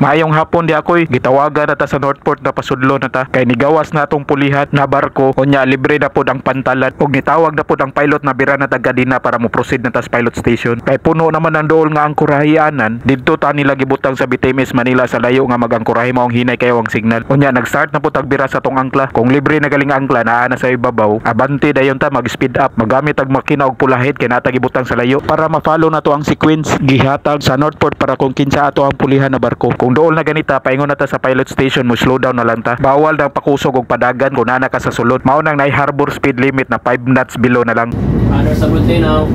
Maayong hapon di ako'y gitawagan na ta sa Northport na pasudlo na ta kay nigawas na atong pulihat na barko unya libre na pod ang pantalan ug nitawag na pod ang pilot na bira na tagadina para mo proceed na ta sa pilot station. Kay puno naman ang dool nga ang kurahianan didto ta nila gibutang sa Bitemes Manila sa layo nga magangkurahi mao ang hinay kayo ang signal. Unya nag-start na pod tagbira sa tong angkla. Kung libre na galing angkla naa na sa ibabaw, abante dayon ta mag-speed up. Magamit ang makina og pulahit kay nata gibutang sa layo para ma-follow na to ang sequence gihatag sa Northport para kung kinsa ato ang pulihan na barko. Kung dool na ganita, paingon na ta sa pilot station mo slow down na lang ta. Bawal nang pakusog og padagan kung nana ka sa sulod. Mao nang nay harbor speed limit na 5 knots below na lang. Ano sa bulletin now?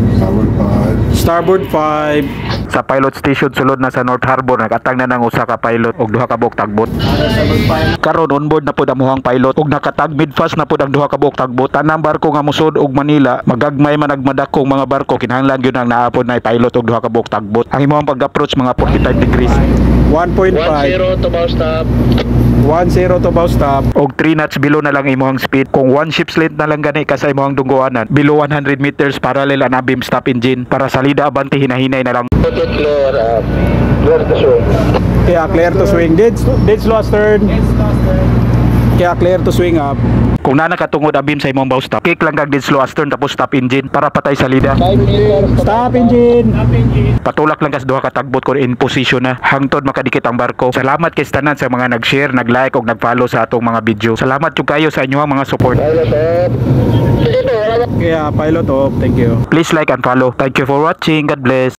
Starboard 5. Sa pilot station sulod na sa North Harbor nakatang na ng usa ka pilot og duha ka buok tagbot. Ano sa bulletin? Karon onboard na pud ang muhang pilot og nakatag midfast na pud ang duha ka buok tagbot. Tanang barko nga musud og Manila, magagmay man nagmadakong mga barko kinahanglan gyud ang naapod na pilot og duha ka buok tagbot. Ang imong pag-approach mga 45 degrees. 1.5. 10 to bow stop. 10 to bow stop. Og 3 knots below na lang imong speed. Kung one ship's length na lang gani ka sa imong dunggoanan, below 100 meters parallel ang beam stop engine para salida abante hinahinay na lang. Clear to swing. Kaya clear to swing. Dead slow astern. Kaya clear to swing up. Kung nana katungod ang beam sa imong bow stop, kick lang kag dead slow astern tapos stop engine para patay salida. 5 meters. Stop engine. Patulak lang kas duha ka tagbot kung in position na hangtod makadikit ang barko. Salamat kay tanan sa mga nag-share, nag-like ug nag-follow sa atong mga video. Salamat jud kayo sa inyong mga support. Kaya pilot off. Thank you. Please like and follow. Thank you for watching. God bless.